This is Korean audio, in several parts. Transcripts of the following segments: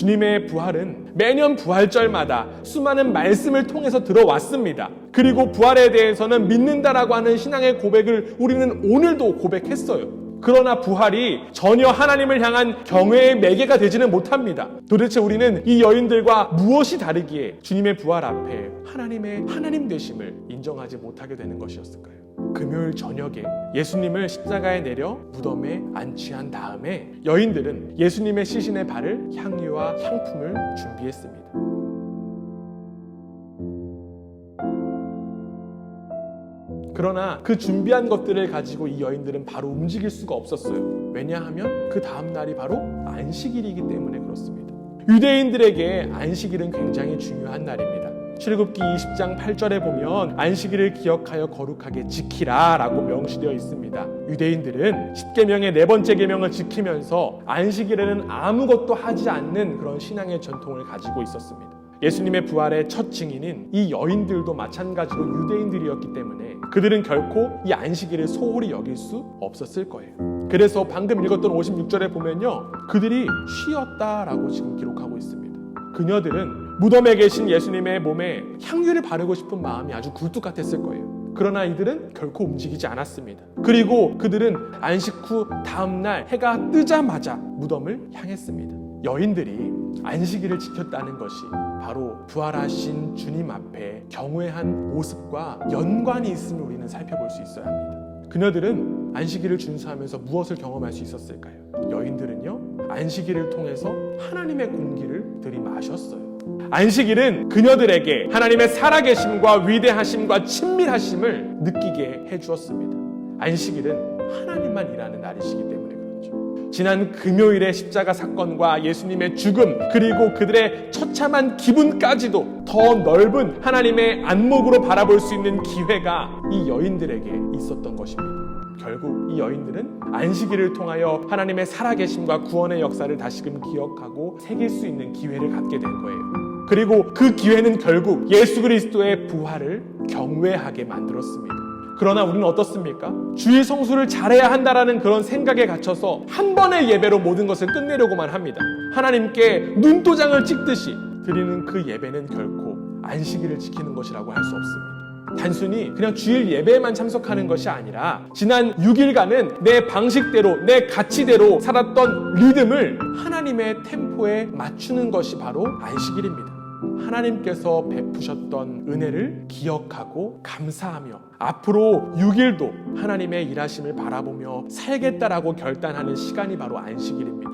주님의 부활은 매년 부활절마다 수많은 말씀을 통해서 들어왔습니다. 그리고 부활에 대해서는 믿는다라고 하는 신앙의 고백을 우리는 오늘도 고백했어요. 그러나 부활이 전혀 하나님을 향한 경외의 매개가 되지는 못합니다. 도대체 우리는 이 여인들과 무엇이 다르기에 주님의 부활 앞에 하나님의 하나님 되심을 인정하지 못하게 되는 것이었을까요? 금요일 저녁에 예수님을 십자가에 내려 무덤에 안치한 다음에 여인들은 예수님의 시신에 바를 향유와 향품을 준비했습니다. 그러나 그 준비한 것들을 가지고 이 여인들은 바로 움직일 수가 없었어요. 왜냐하면 그 다음 날이 바로 안식일이기 때문에 그렇습니다. 유대인들에게 안식일은 굉장히 중요한 날입니다. 출애굽기 20장 8절에 보면 안식일을 기억하여 거룩하게 지키라 라고 명시되어 있습니다. 유대인들은 10계명의 네 번째 계명을 지키면서 안식일에는 아무것도 하지 않는 그런 신앙의 전통을 가지고 있었습니다. 예수님의 부활의 첫 증인인 이 여인들도 마찬가지로 유대인들이었기 때문에 그들은 결코 이 안식일을 소홀히 여길 수 없었을 거예요. 그래서 방금 읽었던 56절에 보면요, 그들이 쉬었다라고 지금 기록하고 있습니다. 그녀들은 무덤에 계신 예수님의 몸에 향유를 바르고 싶은 마음이 아주 굴뚝 같았을 거예요. 그러나 이들은 결코 움직이지 않았습니다. 그리고 그들은 안식 후 다음날 해가 뜨자마자 무덤을 향했습니다. 여인들이 안식일을 지켰다는 것이 바로 부활하신 주님 앞에 경외한 모습과 연관이 있음을 우리는 살펴볼 수 있어야 합니다. 그녀들은 안식일을 준수하면서 무엇을 경험할 수 있었을까요? 여인들은요, 안식일을 통해서 하나님의 공기를 들이마셨어요. 안식일은 그녀들에게 하나님의 살아계심과 위대하심과 친밀하심을 느끼게 해주었습니다. 안식일은 하나님만 일하는 날이시기 때문에 그렇죠. 지난 금요일의 십자가 사건과 예수님의 죽음, 그리고 그들의 처참한 기분까지도 더 넓은 하나님의 안목으로 바라볼 수 있는 기회가 이 여인들에게 있었던 것입니다. 결국 이 여인들은 안식일을 통하여 하나님의 살아계심과 구원의 역사를 다시금 기억하고 새길 수 있는 기회를 갖게 된 거예요. 그리고 그 기회는 결국 예수 그리스도의 부활을 경외하게 만들었습니다. 그러나 우리는 어떻습니까? 주일 성수를 잘해야 한다라는 그런 생각에 갇혀서 한 번의 예배로 모든 것을 끝내려고만 합니다. 하나님께 눈도장을 찍듯이 드리는 그 예배는 결코 안식일을 지키는 것이라고 할 수 없습니다. 단순히 그냥 주일 예배에만 참석하는 것이 아니라 지난 6일간은 내 방식대로, 내 가치대로 살았던 리듬을 하나님의 템포에 맞추는 것이 바로 안식일입니다. 하나님께서 베푸셨던 은혜를 기억하고 감사하며 앞으로 6일도 하나님의 일하심을 바라보며 살겠다라고 결단하는 시간이 바로 안식일입니다.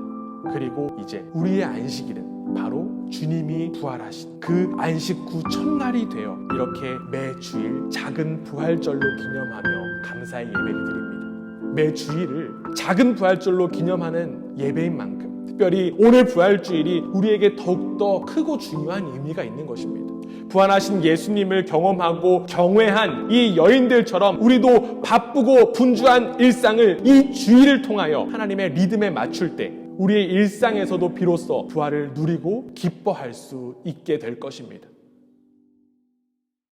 그리고 이제 우리의 안식일은 바로 주님이 부활하신 그 안식 후 첫날이 되어 이렇게 매 주일 작은 부활절로 기념하며 감사의 예배를 드립니다. 매 주일을 작은 부활절로 기념하는 예배인 만큼 특별히 오늘 부활주일이 우리에게 더욱더 크고 중요한 의미가 있는 것입니다. 부활하신 예수님을 경험하고 경외한 이 여인들처럼 우리도 바쁘고 분주한 일상을 이 주일을 통하여 하나님의 리듬에 맞출 때 우리의 일상에서도 비로소 부활을 누리고 기뻐할 수 있게 될 것입니다.